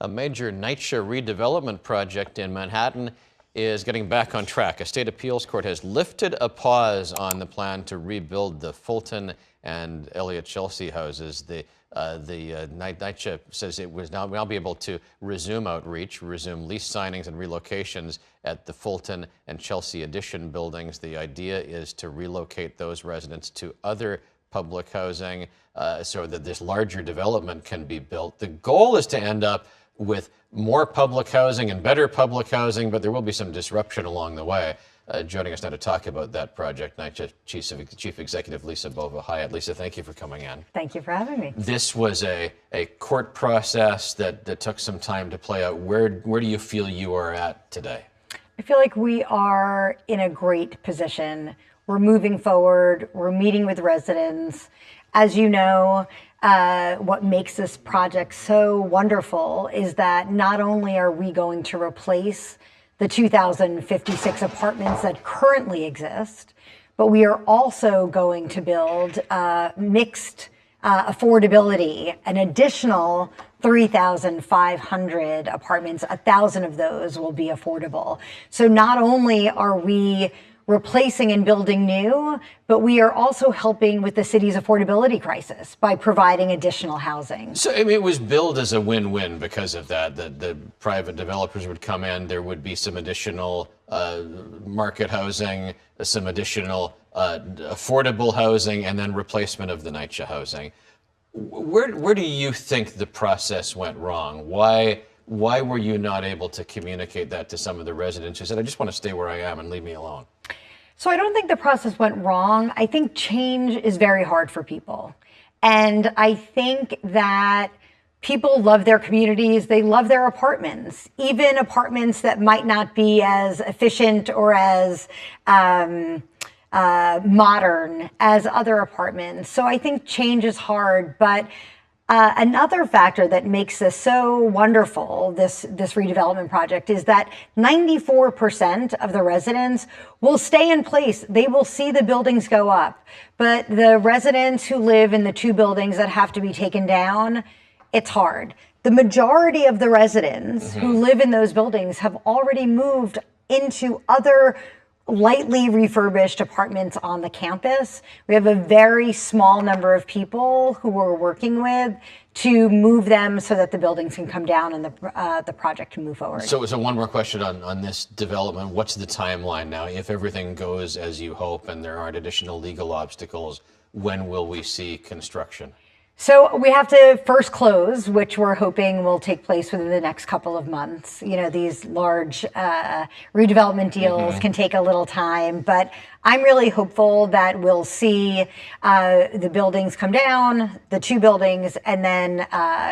A major NYCHA redevelopment project in Manhattan is getting back on track. A state appeals court has lifted a pause on the plan to rebuild the Fulton and Elliott-Chelsea houses. The NYCHA says it will now be able to resume outreach, resume lease signings and relocations at the Fulton and Chelsea addition buildings. The idea is to relocate those residents to other public housing so that this larger development can be built. The goal is to end up with more public housing and better public housing, but there will be some disruption along the way. Joining us now to talk about that project, NYCHA Chief Executive Lisa Bova-Hiatt. Lisa, thank you for coming in. Thank you for having me. This was a court process that took some time to play out. Where do you feel you are at today? I feel like we are in a great position. We're moving forward. We're meeting with residents. As you know, what makes this project so wonderful is that not only are we going to replace the 2,056 apartments that currently exist, but we are also going to build mixed affordability, an additional 3,500 apartments. 1,000 of those will be affordable. So not only are we replacing and building new, but we are also helping with the city's affordability crisis by providing additional housing. So I mean, it was billed as a win-win because of that. The private developers would come in, there would be some additional market housing, some additional affordable housing, and then replacement of the NYCHA housing. Where do you think the process went wrong? Why were you not able to communicate that to some of the residents who said, I just want to stay where I am and leave me alone? So I don't think the process went wrong. I think change is very hard for people. And I think that people love their communities. They love their apartments, even apartments that might not be as efficient or as modern as other apartments. So I think change is hard, but another factor that makes this so wonderful, this redevelopment project, is that 94% of the residents will stay in place. They will see the buildings go up. But the residents who live in the two buildings that have to be taken down, it's hard. The majority of the residents who live in those buildings have already moved into other lightly refurbished apartments on the campus. We have a very small number of people who we're working with to move them so that the buildings can come down and the project can move forward. So one more question on this development. What's the timeline now? If everything goes as you hope and there aren't additional legal obstacles, when will we see construction? So we have to first close, which we're hoping will take place within the next couple of months. You know, these large redevelopment deals can take a little time, but I'm really hopeful that we'll see the buildings come down, the two buildings, and then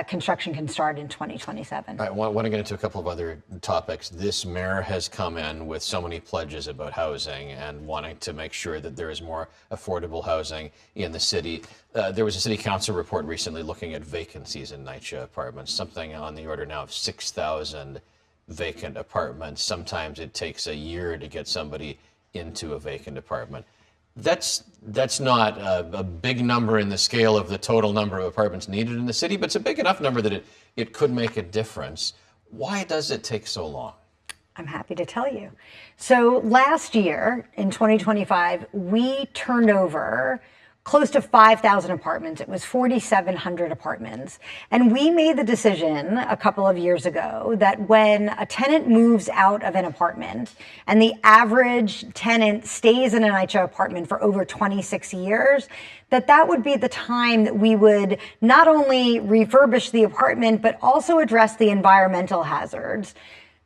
construction can start in 2027. I want to get into a couple of other topics. This mayor has come in with so many pledges about housing and wanting to make sure that there is more affordable housing in the city. There was a city council report recently looking at vacancies in NYCHA apartments, something on the order now of 6,000 vacant apartments. Sometimes it takes a year to get somebody into a vacant apartment. That's not a big number in the scale of the total number of apartments needed in the city, but it's a big enough number that it could make a difference. Why does it take so long? I'm happy to tell you. So last year, in 2025, we turned over close to 5,000 apartments. It was 4,700 apartments. And we made the decision a couple of years ago that when a tenant moves out of an apartment and the average tenant stays in an NYCHA apartment for over 26 years, that would be the time that we would not only refurbish the apartment, but also address the environmental hazards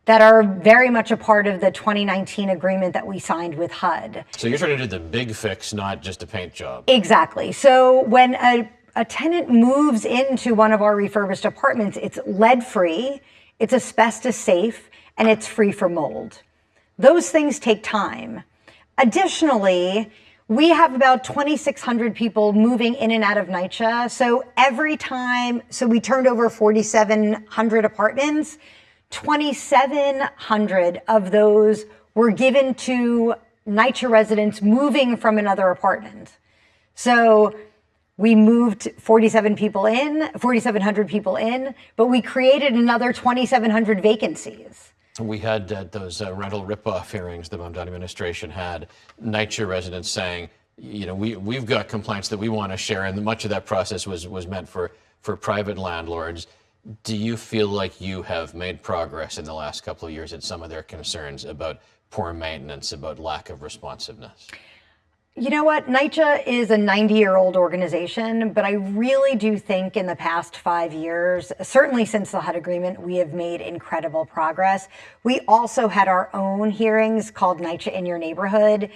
that are very much a part of the 2019 agreement that we signed with HUD. So you're trying to do the big fix, not just a paint job. Exactly. So when a tenant moves into one of our refurbished apartments, it's lead-free, it's asbestos-safe, and it's free from mold. Those things take time. Additionally, we have about 2,600 people moving in and out of NYCHA. So every time, we turned over 4,700 apartments, 2,700 of those were given to NYCHA residents moving from another apartment. So We moved 4,700 people in, but we created another 2,700 vacancies. We had those rental ripoff hearings the Mamdani administration had, NYCHA residents saying, we've got complaints that we want to share, and much of that process was meant for private landlords. Do you feel like you have made progress in the last couple of years at some of their concerns about poor maintenance, about lack of responsiveness? You know what? NYCHA is a 90-year-old organization, but I really do think in the past 5 years, certainly since the HUD agreement, we have made incredible progress. We also had our own hearings called NYCHA in Your Neighborhood.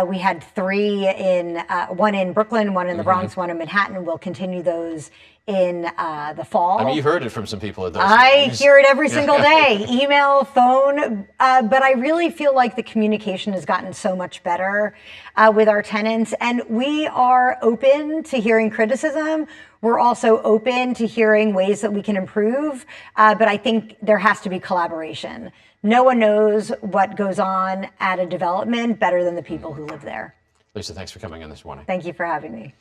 We had 3 one in Brooklyn, one in the Bronx, one in Manhattan. We'll continue those in the fall. I mean, you heard it from some people at those I hearings. hear it every single day, email, phone, but I really feel like the communication has gotten so much better with our tenants, and we are open to hearing criticism. We're also open to hearing ways that we can improve, but I think there has to be collaboration. No one knows what goes on at a development better than the people who live there. Lisa, thanks for coming in this morning. Thank you for having me.